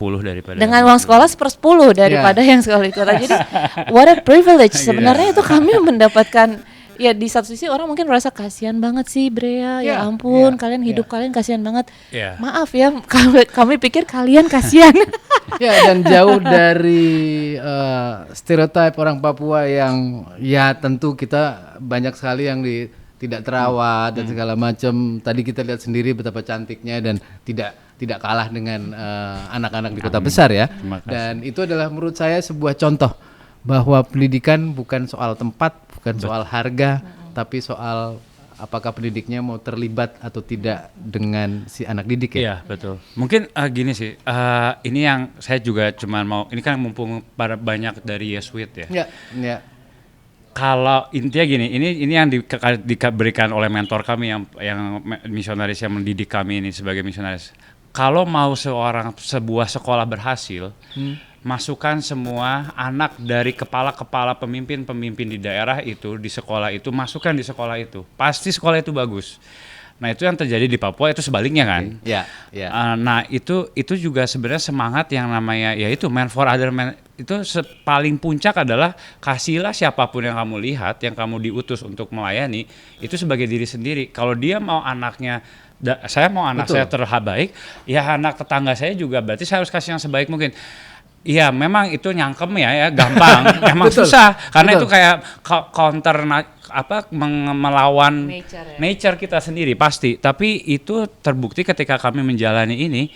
daripada yang sekolah di kota. Jadi what a privilege sebenarnya itu kami mendapatkan. Ya di satu sisi orang mungkin merasa kasihan banget sih Brea, ya ampun kalian hidup kalian kasihan banget. Maaf ya, kami pikir kalian kasihan. Ya, dan jauh dari stereotip orang Papua yang ya tentu kita banyak sekali yang tidak terawat dan segala macam. Tadi kita lihat sendiri betapa cantiknya dan tidak kalah dengan anak-anak di kota besar ya. Dan itu adalah menurut saya sebuah contoh bahwa pendidikan bukan soal tempat, bukan soal harga, tapi soal apakah pendidiknya mau terlibat atau tidak dengan si anak didik ya? Iya, betul. Mungkin gini sih, ini yang saya juga cuman mau, ini kan mumpung pada banyak dari Yesuit ya. Iya, iya. Kalau intinya gini, ini yang diberikan oleh mentor kami yang misionaris yang mendidik kami ini sebagai misionaris. Kalau mau sebuah sekolah berhasil, masukkan semua anak dari kepala-kepala pemimpin di daerah itu, di sekolah itu, masukkan di sekolah itu. Pasti sekolah itu bagus. Nah itu yang terjadi di Papua, itu sebaliknya kan. Iya, iya. Nah itu juga sebenarnya semangat yang namanya, yaitu man for other man, itu paling puncak adalah kasihlah siapapun yang kamu lihat, yang kamu diutus untuk melayani, itu sebagai diri sendiri. Kalau dia mau anaknya, saya mau anak saya terbaik, ya anak tetangga saya juga, berarti saya harus kasih yang sebaik mungkin. Iya, memang itu nyangkem ya gampang. Emang susah karena itu kayak counter melawan nature kita sendiri pasti. Tapi itu terbukti ketika kami menjalani ini.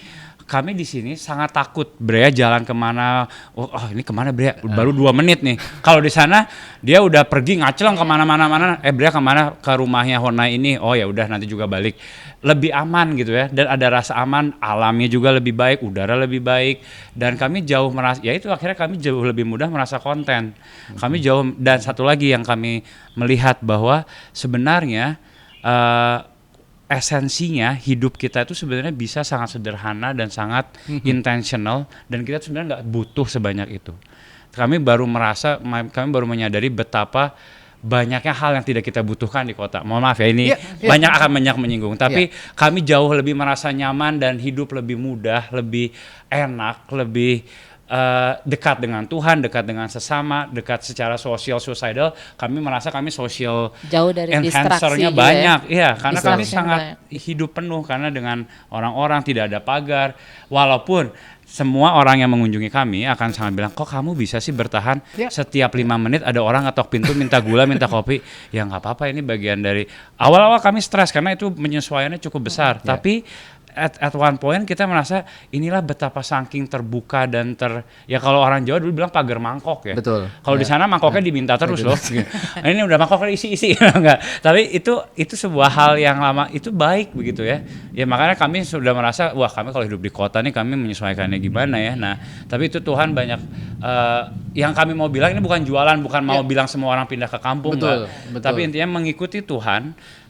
Kami di sini sangat takut Brea jalan kemana. Oh ini kemana Brea? Baru 2 menit nih. Kalau di sana dia udah pergi ngaceleng kemana-mana. Brea kemana? Ke rumahnya Hona ini. Oh ya udah nanti juga balik. Lebih aman gitu ya. Dan ada rasa aman. Alamnya juga lebih baik. Udara lebih baik. Dan kami jauh merasa. Ya itu akhirnya kami jauh lebih mudah merasa konten. Kami jauh. Dan satu lagi yang kami melihat bahwa sebenarnya esensinya hidup kita itu sebenarnya bisa sangat sederhana dan sangat intentional, dan kita sebenarnya nggak butuh sebanyak itu. Kami baru menyadari betapa banyaknya hal yang tidak kita butuhkan di kota. Mohon maaf ya ini banyak menyinggung, tapi kami jauh lebih merasa nyaman dan hidup lebih mudah, lebih enak, lebih dekat dengan Tuhan, dekat dengan sesama, dekat secara societal. Kami merasa kami social jauh dari enhancer-nya banyak, karena kami sangat banyak. hidup penuh karena dengan orang-orang tidak ada pagar. Walaupun semua orang yang mengunjungi kami akan sangat bilang, kok kamu bisa sih bertahan setiap 5 menit ada orang ngetok pintu minta gula, minta kopi. Ya nggak apa-apa, ini bagian dari awal-awal kami stres karena itu penyesuaiannya cukup besar. Tapi at one point kita merasa inilah betapa saking terbuka dan ya kalau orang Jawa dulu bilang pagar mangkok ya. Betul. Kalau di sana mangkoknya diminta terus loh. Ini udah mangkoknya isi enggak. Tapi itu sebuah hal yang lama itu baik begitu ya. Ya makanya kami sudah merasa wah kami kalau hidup di kota nih kami menyesuaikannya gimana ya. Nah, tapi itu Tuhan banyak yang kami mau bilang ini bukan jualan, bukan mau bilang semua orang pindah ke kampung enggak. Tapi intinya mengikuti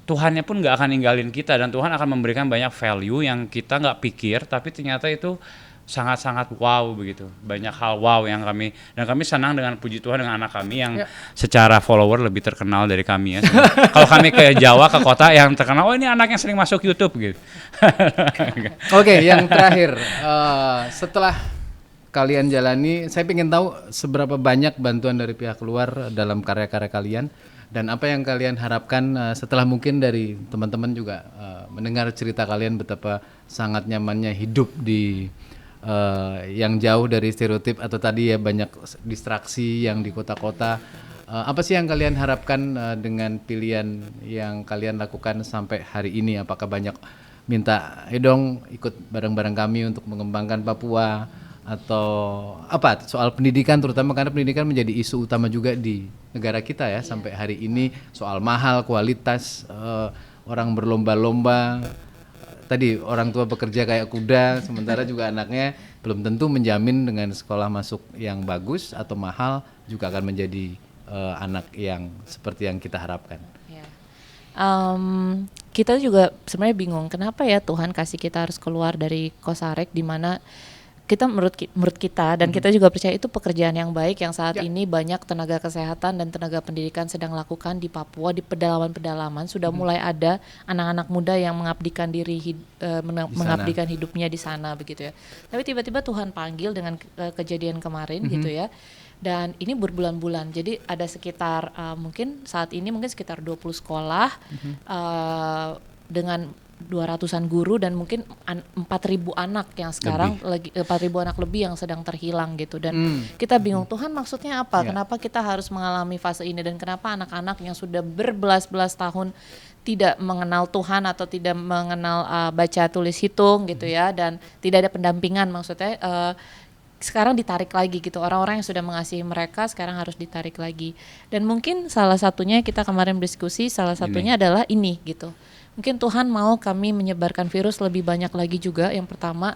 Tuhannya pun nggak akan ninggalin kita, dan Tuhan akan memberikan banyak value yang kita nggak pikir, tapi ternyata itu sangat-sangat wow begitu. Banyak hal wow yang kami senang dengan puji Tuhan dengan anak kami yang secara follower lebih terkenal dari kami ya. Kalau kami ke Jawa, ke kota yang terkenal, oh ini anak yang sering masuk YouTube gitu. Oke, yang terakhir, setelah kalian jalani, saya ingin tahu seberapa banyak bantuan dari pihak luar dalam karya-karya kalian. Dan apa yang kalian harapkan setelah mungkin dari teman-teman juga mendengar cerita kalian betapa sangat nyamannya hidup di yang jauh dari stereotip atau tadi ya banyak distraksi yang di kota-kota. Apa sih yang kalian harapkan dengan pilihan yang kalian lakukan sampai hari ini? Apakah banyak minta, dong ikut bareng-bareng kami untuk mengembangkan Papua? Atau apa soal pendidikan, terutama karena pendidikan menjadi isu utama juga di negara kita ya sampai hari ini, soal mahal, kualitas, orang berlomba-lomba, tadi orang tua bekerja kayak kuda, sementara juga anaknya belum tentu menjamin dengan sekolah masuk yang bagus atau mahal juga akan menjadi anak yang seperti yang kita harapkan. Kita juga sebenarnya bingung kenapa ya Tuhan kasih kita harus keluar dari Kosarek, di mana kita menurut kita dan kita juga percaya itu pekerjaan yang baik yang saat ini banyak tenaga kesehatan dan tenaga pendidikan sedang lakukan di Papua, di pedalaman-pedalaman sudah mulai ada anak-anak muda yang mengabdikan diri mengabdikan hidupnya di sana begitu ya. Tapi tiba-tiba Tuhan panggil dengan kejadian kemarin gitu ya. Dan ini berbulan-bulan. Jadi ada sekitar mungkin saat ini mungkin sekitar 20 sekolah dengan 200-an guru dan mungkin 4.000 anak yang sekarang lagi 4.000 anak lebih yang sedang terhilang gitu, dan kita bingung Tuhan maksudnya apa, kenapa kita harus mengalami fase ini, dan kenapa anak-anak yang sudah berbelas-belas tahun tidak mengenal Tuhan atau tidak mengenal baca tulis hitung gitu ya, dan tidak ada pendampingan, maksudnya sekarang ditarik lagi gitu. Orang-orang yang sudah mengasihi mereka sekarang harus ditarik lagi. Dan mungkin salah satunya kita kemarin berdiskusi, salah satunya adalah ini gitu. Mungkin Tuhan mau kami menyebarkan virus lebih banyak lagi juga. Yang pertama,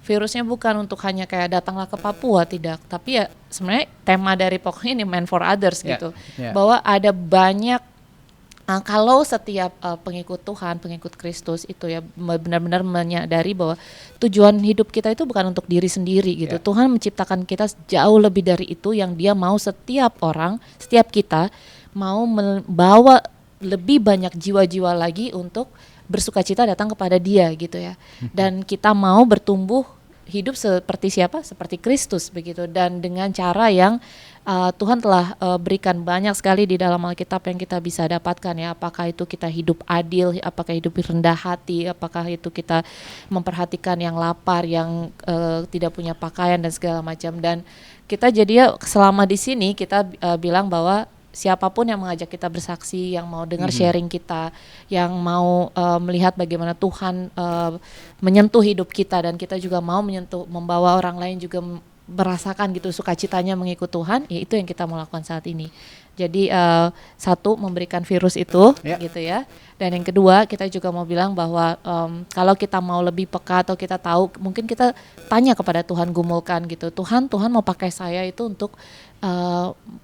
virusnya bukan untuk hanya kayak datanglah ke Papua, tidak. Tapi ya sebenarnya tema dari pokoknya ini Man for Others gitu. Bahwa ada banyak kalau setiap pengikut Tuhan, pengikut Kristus itu ya benar-benar menyadari bahwa tujuan hidup kita itu bukan untuk diri sendiri gitu. Tuhan menciptakan kita jauh lebih dari itu, yang Dia mau setiap orang, setiap kita mau membawa lebih banyak jiwa-jiwa lagi untuk bersukacita datang kepada Dia gitu ya. Dan kita mau bertumbuh hidup seperti siapa? Seperti Kristus begitu, dan dengan cara yang Tuhan telah berikan banyak sekali di dalam Alkitab yang kita bisa dapatkan ya. Apakah itu kita hidup adil, apakah hidup rendah hati, apakah itu kita memperhatikan yang lapar, yang tidak punya pakaian dan segala macam. Dan kita jadi selama di sini kita bilang bahwa siapapun yang mengajak kita bersaksi, yang mau dengar sharing kita, yang mau melihat bagaimana Tuhan menyentuh hidup kita, dan kita juga mau membawa orang lain juga merasakan gitu sukacitanya mengikut Tuhan, ya itu yang kita mau lakukan saat ini. Jadi satu, memberikan virus itu gitu ya. Dan yang kedua, kita juga mau bilang bahwa kalau kita mau lebih peka atau kita tahu, mungkin kita tanya kepada Tuhan, gumulkan gitu. Tuhan mau pakai saya itu untuk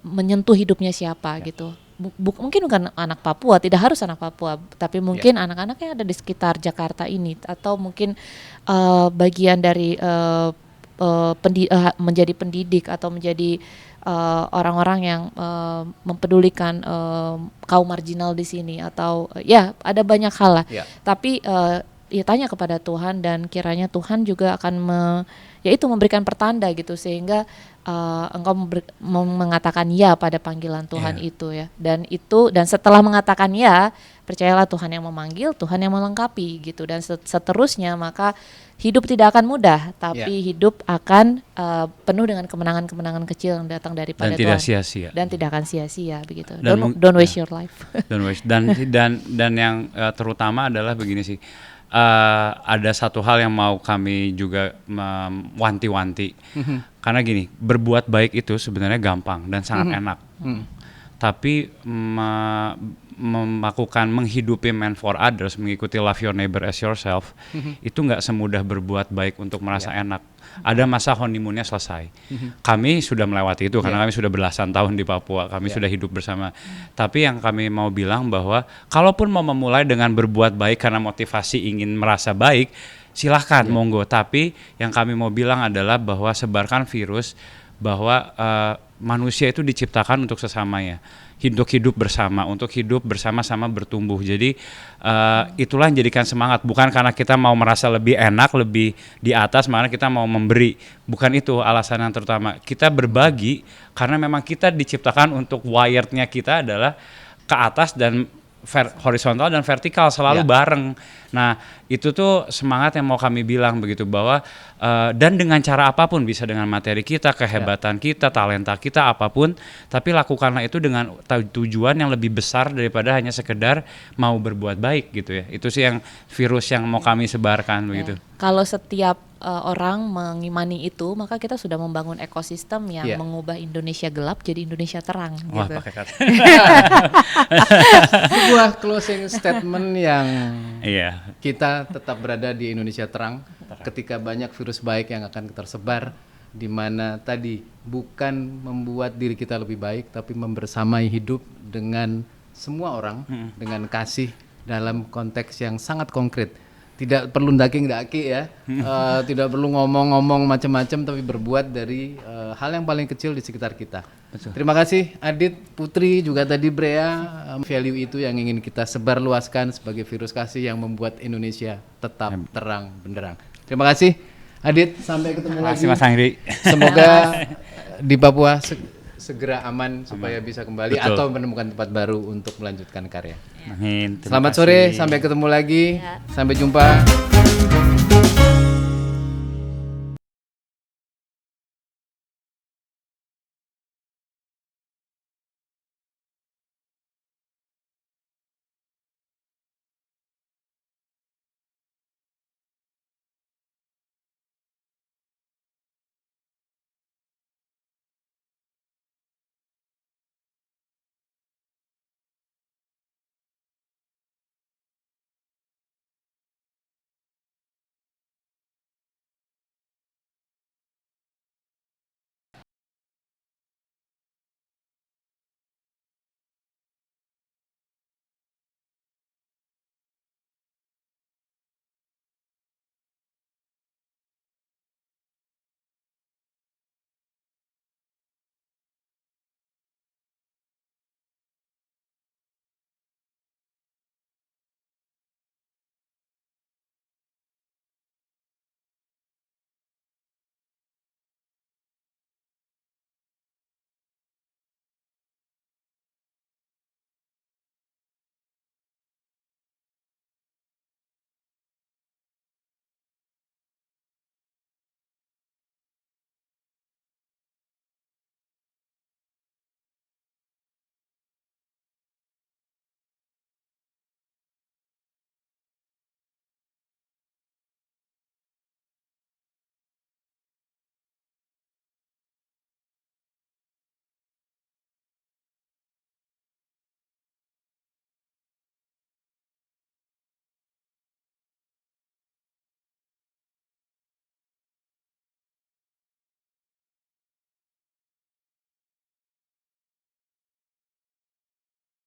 menyentuh hidupnya siapa gitu. Mungkin bukan anak Papua, tidak harus anak Papua, tapi mungkin anak-anak yang ada di sekitar Jakarta ini, atau mungkin bagian dari menjadi pendidik atau menjadi orang-orang yang mempedulikan kaum marginal di sini, atau ya ada banyak hal lah. Tapi ya tanya kepada Tuhan, dan kiranya Tuhan juga akan yaitu memberikan pertanda gitu, sehingga engkau mengatakan ya pada panggilan Tuhan itu ya. Dan setelah mengatakan ya, percayalah Tuhan yang memanggil, Tuhan yang melengkapi gitu. Dan seterusnya, maka hidup tidak akan mudah, tapi hidup akan penuh dengan kemenangan-kemenangan kecil yang datang daripada Tuhan. Dan tidak sia-sia. Dan tidak akan sia-sia begitu. Dan Don't waste your life. Don't waste. Dan yang terutama adalah begini sih. Ada satu hal yang mau kami juga wanti-wanti. Karena gini, berbuat baik itu sebenarnya gampang dan sangat enak. Tapi menghidupi Man for Others, mengikuti Love Your Neighbor as Yourself, itu nggak semudah berbuat baik untuk merasa enak. Ada masa honeymoonnya selesai. Kami sudah melewati itu karena kami sudah belasan tahun di Papua, kami sudah hidup bersama. Tapi yang kami mau bilang bahwa kalaupun mau memulai dengan berbuat baik karena motivasi ingin merasa baik, silahkan monggo. Tapi yang kami mau bilang adalah bahwa sebarkan virus bahwa manusia itu diciptakan untuk sesamanya, untuk hidup bersama, untuk hidup bersama-sama bertumbuh. Jadi itulah yang jadikan semangat, bukan karena kita mau merasa lebih enak, lebih di atas, makanya kita mau memberi. Bukan itu alasan yang terutama. Kita berbagi karena memang kita diciptakan untuk wirednya kita adalah ke atas dan horizontal dan vertikal selalu bareng. Nah, itu tuh semangat yang mau kami bilang begitu, bahwa dan dengan cara apapun, bisa dengan materi kita, kehebatan kita, talenta kita, apapun, tapi lakukanlah itu dengan tujuan yang lebih besar daripada hanya sekedar mau berbuat baik gitu ya. Itu sih yang virus yang mau kami sebarkan begitu. Kalau setiap orang mengimani itu, maka kita sudah membangun ekosistem yang mengubah Indonesia gelap jadi Indonesia terang. Wah, gitu. pakai kata. Sebuah closing statement yang kita tetap berada di Indonesia terang ketika banyak virus baik yang akan tersebar, di mana tadi bukan membuat diri kita lebih baik, tapi membersamai hidup dengan semua orang dengan kasih dalam konteks yang sangat konkret. Tidak perlu daki ya, tidak perlu ngomong-ngomong macam-macam, tapi berbuat dari hal yang paling kecil di sekitar kita. Betul. Terima kasih Adit, Putri, juga tadi Brea, value itu yang ingin kita sebarluaskan sebagai virus kasih yang membuat Indonesia tetap terang benderang. Terima kasih Adit, sampai ketemu lagi. Terima kasih Mas Angri. Semoga di Papua segera aman supaya bisa kembali atau menemukan tempat baru untuk melanjutkan karya. Amin. Selamat sore, sampai ketemu lagi. Sampai jumpa.